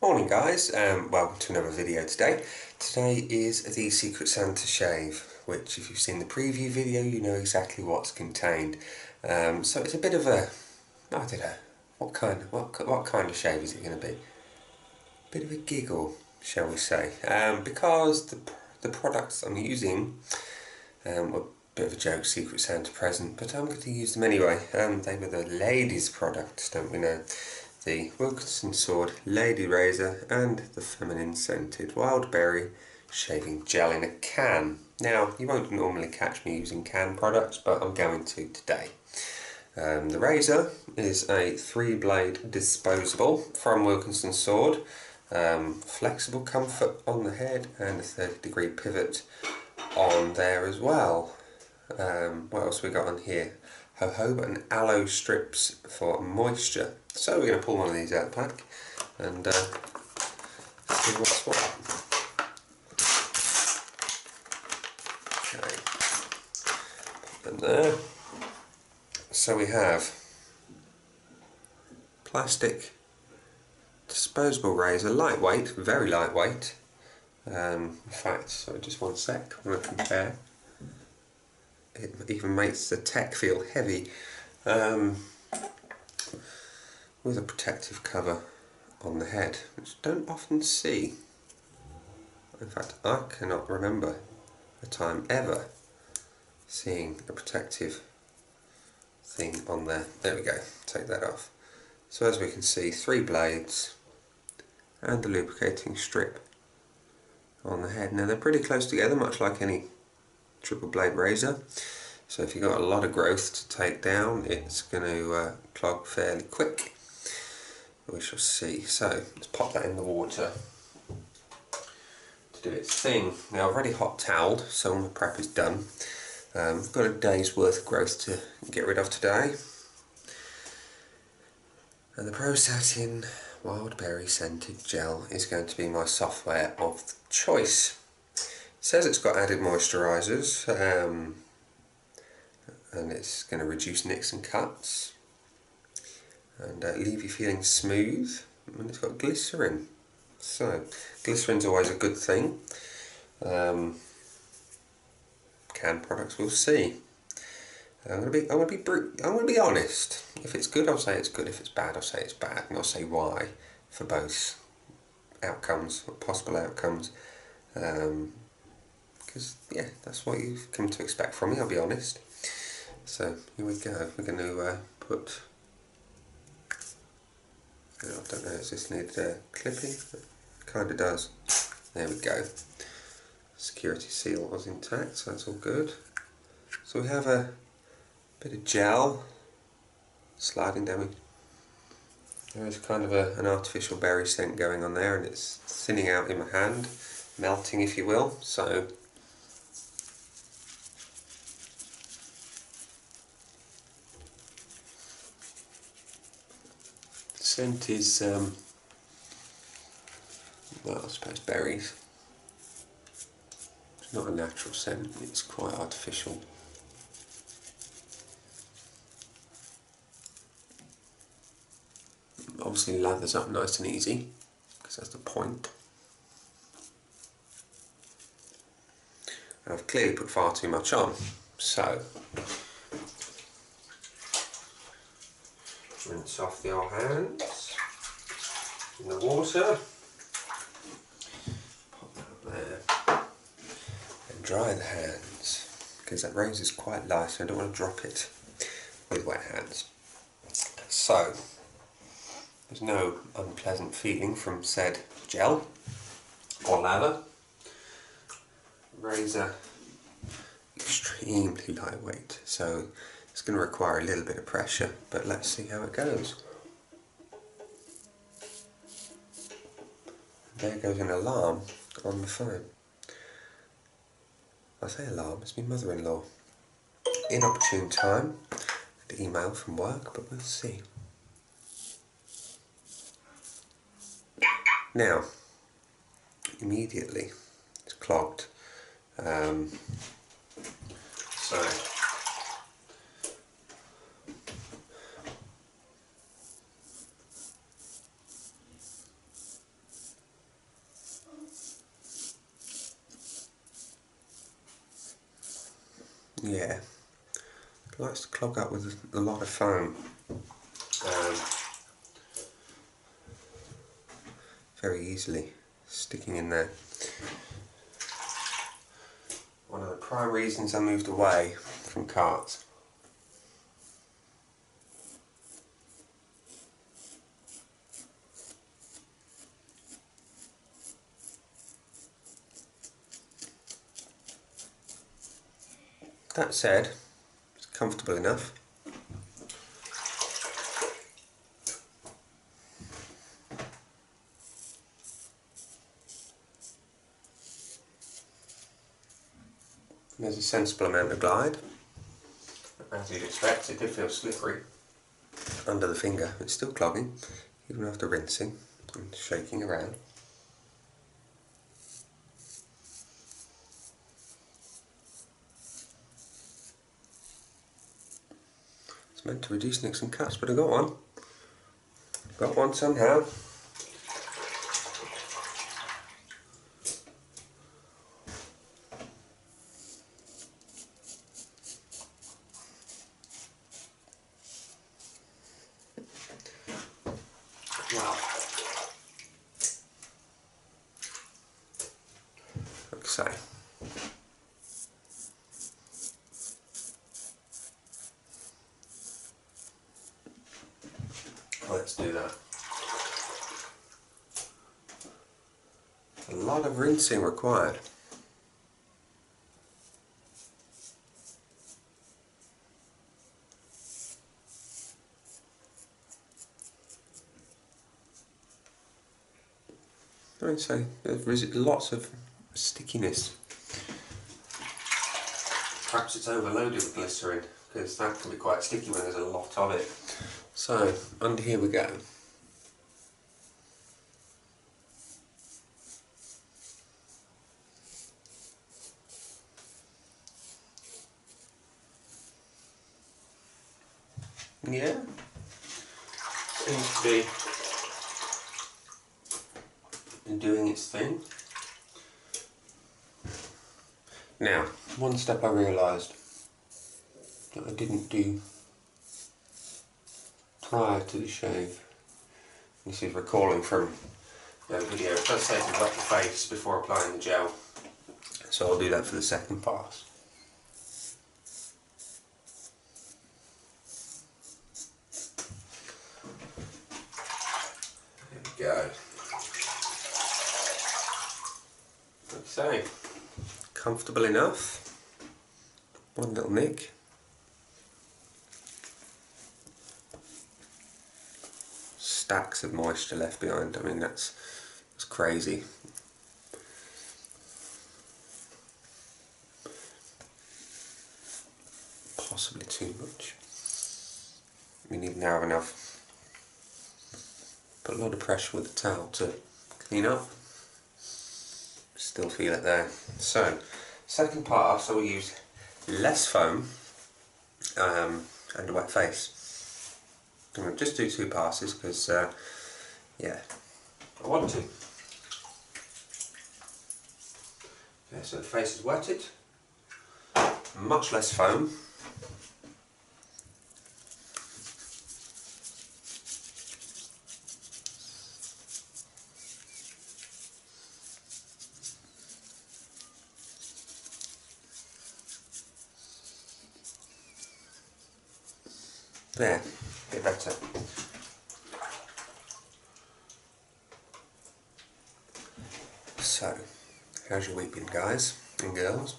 Morning guys, welcome to another video today. Today is the Secret Santa shave, which if you've seen the preview video you know exactly what's contained. So it's a bit of a, I don't know, what kind of shave is it going to be? Bit of a giggle, shall we say, because the products I'm using were a bit of a joke Secret Santa present, but I'm going to use them anyway. They were the ladies' products, don't we know? The Wilkinson Sword Lady Razor and the feminine scented Wild Berry shaving gel in a can. Now, you won't normally catch me using can products, but I'm going to today. The razor is a 3-blade disposable from Wilkinson Sword. Flexible comfort on the head and a 30-degree pivot on there as well. What else we got on here? Jojoba and aloe strips for moisture. So we're going to pull one of these out of the pack and see what's what. Okay, put them there. So we have plastic disposable razor, lightweight, very lightweight. In fact, so just one sec, I'm going to compare. It even makes the tech feel heavy, with a protective cover on the head, which I don't often see. In fact, I cannot remember a time ever seeing a protective thing on there. There we go, take that off. So as we can see, 3 blades and the lubricating strip on the head. Now they're pretty close together, much like any triple blade razor, so if you've got a lot of growth to take down it's going to clog fairly quick. We shall see. So let's pop that in the water to do its thing. Now I've already hot toweled, so all my prep is done. I've got a day's worth of growth to get rid of today, and the Pro Satin Wild Berry Scented Gel is going to be my software of choice. It says it's got added moisturisers, and it's going to reduce nicks and cuts and leave you feeling smooth, and it's got glycerin. So glycerin's always a good thing. Canned products, we'll see. I'm going to be honest. If it's good, I'll say it's good. If it's bad, I'll say it's bad, and I'll say why for both outcomes, or possible outcomes. Because yeah, that's what you've come to expect from me, I'll be honest. So here we go. We're going to put, I don't know, does this need clipping? It kind of does. There we go. Security seal was intact, so that's all good. So we have a bit of gel sliding down. There is kind of an artificial berry scent going on there, and it's thinning out in my hand, melting if you will. So the scent is, well, I suppose berries. It's not a natural scent, it's quite artificial. Obviously lathers up nice and easy, because that's the point. I've clearly put far too much on, so rinse off the old hands in the water, pop that up there, and dry the hands, because that razor is quite light, so I don't want to drop it with wet hands. So there's no unpleasant feeling from said gel or lather. Razor extremely lightweight, so it's going to require a little bit of pressure, but let's see how it goes. There goes an alarm on the phone. I say alarm, it's my mother-in-law. Inopportune time, an email from work, but we'll see. Now, immediately it's clogged. So Yeah, it likes to clog up with a lot of foam. Very easily sticking in there. One of the prime reasons I moved away from carts. That said, it's comfortable enough. There's a sensible amount of glide. As you'd expect, it did feel slippery under the finger. It's still clogging, even after rinsing and shaking around. It's meant to reduce nicks and cuts, but I got one. Got one somehow. Wow. Like so. Let's do that. A lot of rinsing required. I'd say there's lots of stickiness. Perhaps it's overloaded with glycerin, because that can be quite sticky when there's a lot of it. So, under here we go. Yeah, seems to be doing its thing. Now, one step I realised that I didn't do prior to the shave. This is recalling from the video. It does say to wet the face before applying the gel, so I'll do that for the second pass. There we go. Like so, comfortable enough. One little nick. Stacks of moisture left behind. I mean, that's crazy. Possibly too much. We need now have enough. Put a lot of pressure with the towel to clean up. Still feel it there. So, second pass, I will use less foam and a wet face. I'm going to just do 2 passes because, yeah, I want to. Okay, so the face is wetted. Much less foam. There, a bit better. So, how's your week been, guys and girls,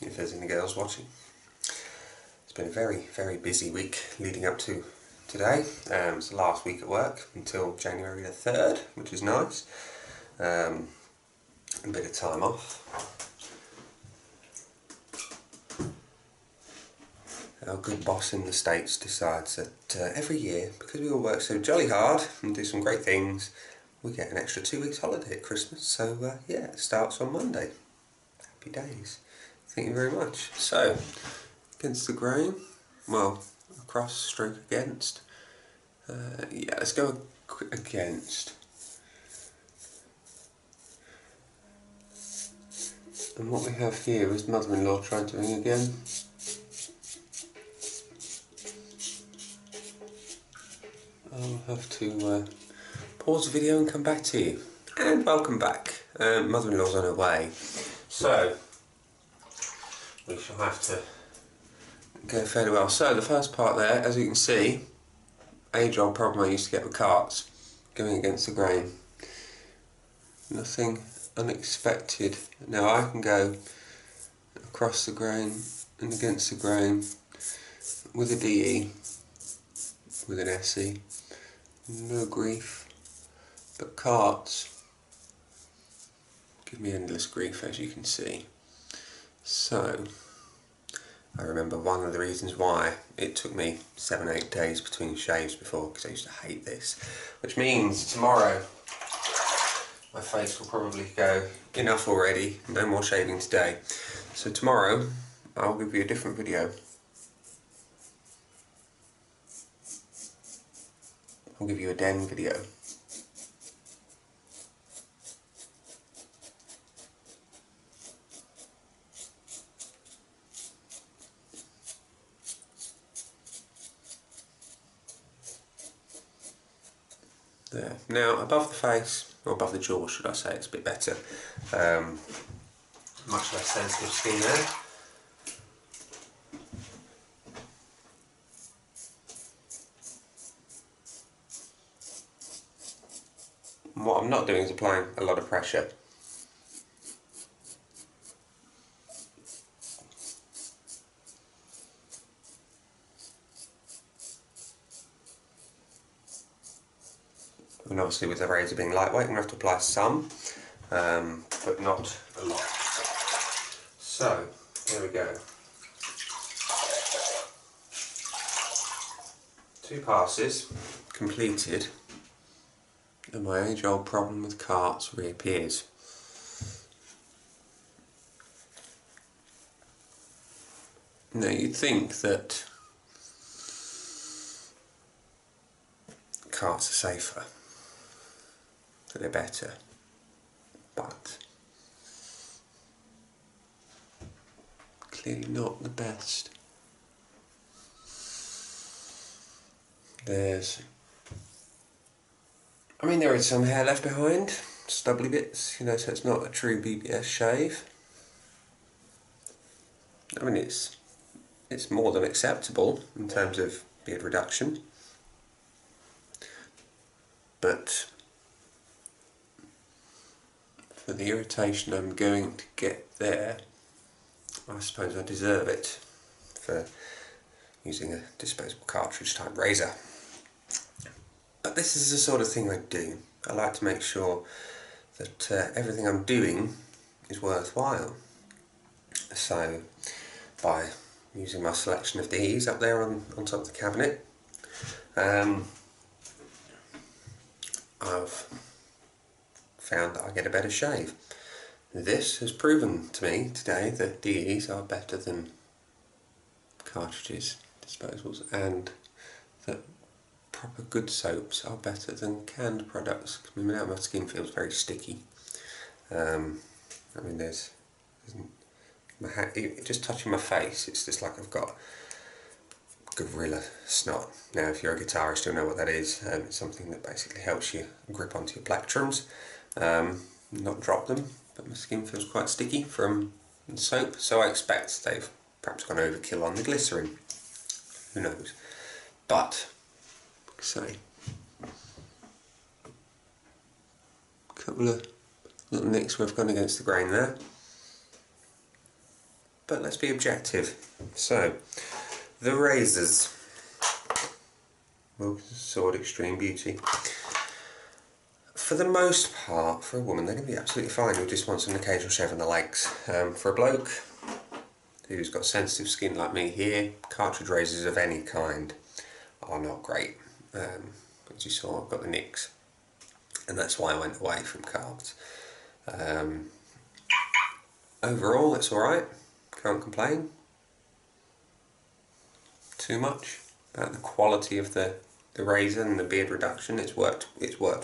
if there's any girls watching? It's been a very, very busy week leading up to today. It's the last week at work until January the 3rd, which is nice. A bit of time off. Our good boss in the States decides that every year, because we all work so jolly hard and do some great things, we get an extra 2 weeks holiday at Christmas. So yeah, it starts on Monday. Happy days. Thank you very much. So, against the grain, well, across, stroke against. Yeah, let's go against. And what we have here is mother-in-law trying to ring again. I'll have to pause the video and come back to you. And welcome back. Mother-in-law's on her way, so we shall have to go fairly well. So the first part there, as you can see, age-old problem I used to get with carts, going against the grain. Nothing unexpected. Now I can go across the grain and against the grain with a DE, with an SE, no grief. But carts give me endless grief, as you can see. So I remember one of the reasons why it took me 7-8 days between shaves before, because I used to hate this. Which means tomorrow my face will probably go, enough already, no more shaving today. So tomorrow I'll give you a different video. I'll give you a den video. There. Now above the face, or above the jaw should I say, it's a bit better. Much less sensitive skin there. And what I'm not doing is applying a lot of pressure. And obviously with the razor being lightweight, I'm going to have to apply some, but not a lot. So, here we go. 2 passes completed, and my age-old problem with carts reappears. Now you'd think that carts are safer, that they're better, but clearly not the best. There is some hair left behind, stubbly bits, you know, so it's not a true BBS shave. I mean, it's more than acceptable in terms of beard reduction, but for the irritation I'm going to get there, I suppose I deserve it for using a disposable cartridge type razor. But this is the sort of thing I do. I like to make sure that everything I'm doing is worthwhile. So by using my selection of DEs up there on top of the cabinet, I've found that I get a better shave. This has proven to me today that DEs are better than cartridges, disposables, and that proper good soaps are better than canned products. I mean, now my skin feels very sticky. Just touching my face, it's just like I've got gorilla snot. Now if you're a guitarist you'll know what that is. It's something that basically helps you grip onto your plectrums, not drop them, but my skin feels quite sticky from the soap, so I expect they've perhaps gone overkill on the glycerin. Who knows? But, say, a couple of little nicks we've gone against the grain there. But let's be objective. So, the razors. Wilkinson Sword Extreme Beauty. For the most part, for a woman, they're going to be absolutely fine who just wants an occasional shave on the legs. For a bloke who's got sensitive skin like me here, cartridge razors of any kind are not great. As you saw, I've got the nicks, and that's why I went away from carts. Overall, it's alright, can't complain too much about the quality of the razor and the beard reduction. It's worked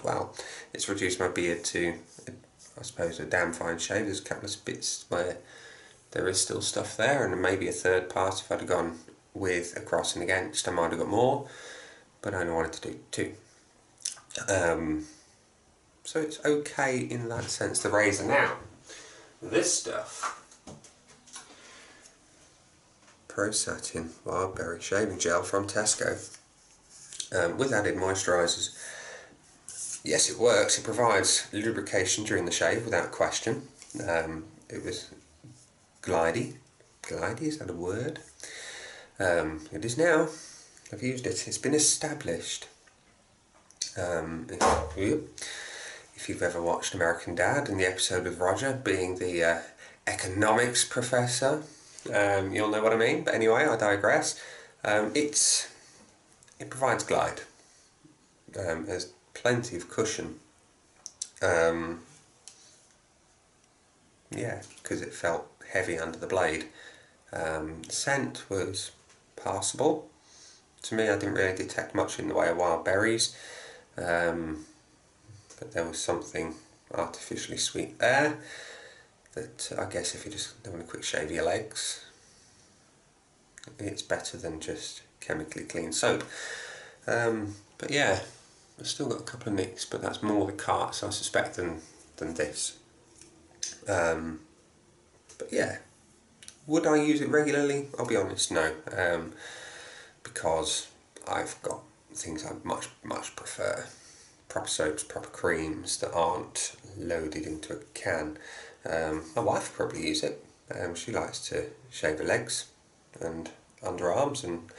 well. It's reduced my beard to, I suppose, a damn fine shave. There's a couple of bits where there is still stuff there, and maybe a third pass if I'd have gone with a cross and against I might have got more, but I only wanted to do 2. So it's okay in that sense, the razor. Now, this stuff, Pro Satin Wild Berry Shaving Gel from Tesco, with added moisturisers. Yes, it works. It provides lubrication during the shave without question. It was glidey. Glidey, is that a word? It is now. I've used it. It's been established. If you've ever watched American Dad and the episode with Roger being the economics professor, you'll know what I mean. But anyway, I digress. It provides glide. There's plenty of cushion. Yeah, because it felt heavy under the blade. Scent was passable. To me, I didn't really detect much in the way of wild berries. But there was something artificially sweet there that I guess if you're just doing a quick shave of your legs, it's better than just chemically clean soap. But yeah, I've still got a couple of nicks, but that's more the carts, I suspect, than this. But yeah, would I use it regularly? I'll be honest, no, because I've got things I much prefer. Proper soaps, proper creams that aren't loaded into a can. My wife would probably use it. She likes to shave her legs and underarms and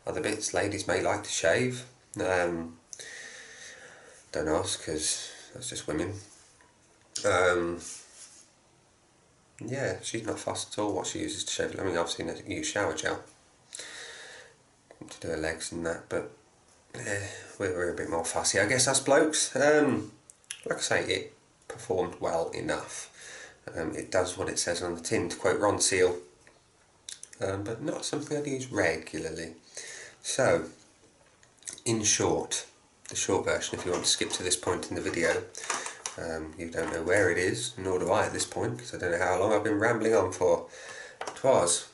other bits ladies may like to shave. Don't ask, because that's just women. Yeah, she's not fussed at all what she uses to shave. I mean, I've seen her use shower gel to do her legs and that, but we're a bit more fussy, I guess, us blokes. Like I say, it performed well enough. It does what it says on the tin, to quote Ron Seal, but not something I'd use regularly. So, in short, the short version, if you want to skip to this point in the video, you don't know where it is, nor do I at this point, because I don't know how long I've been rambling on for. It was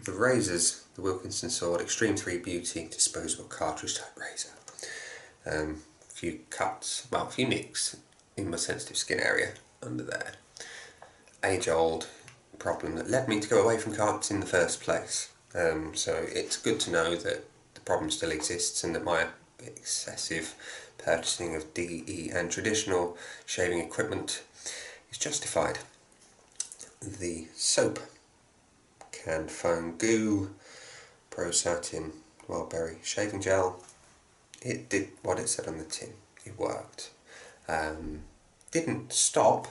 the razors, the Wilkinson Sword Extreme 3 Beauty disposable cartridge type razor. A few cuts, well, a few nicks in my sensitive skin area under there. Age old problem that led me to go away from carts in the first place. So it's good to know that the problem still exists and that my excessive purchasing of DE and traditional shaving equipment is justified. The soap, canned foam goo, Pro Satin Wild Berry shaving gel, it did what it said on the tin. It worked. Didn't stop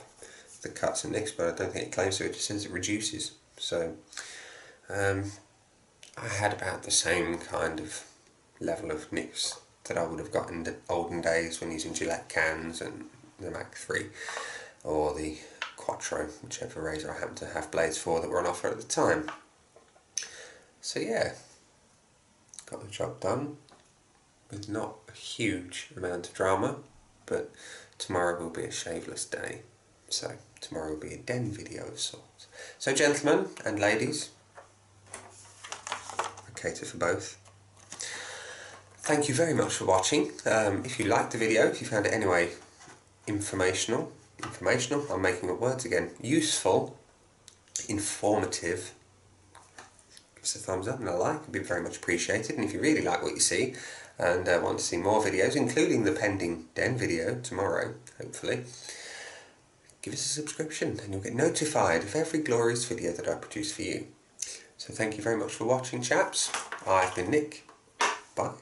the cuts and nicks, but I don't think it claims to. It just says it reduces. So I had about the same kind of level of nicks that I would have got in the olden days when using Gillette cans and the Mac 3 or the Quattro, whichever razor I happened to have blades for that were on offer at the time. So yeah, got the job done with not a huge amount of drama, but tomorrow will be a shaveless day, so tomorrow will be a den video of sorts. So gentlemen and ladies, I cater for both. Thank you very much for watching. If you liked the video, if you found it anyway informational, I'm making up words again, useful, informative, give us a thumbs up and a like, would be very much appreciated. And if you really like what you see and want to see more videos, including the pending den video tomorrow, hopefully, give us a subscription and you'll get notified of every glorious video that I produce for you. So thank you very much for watching, chaps. I've been Nick. Bye.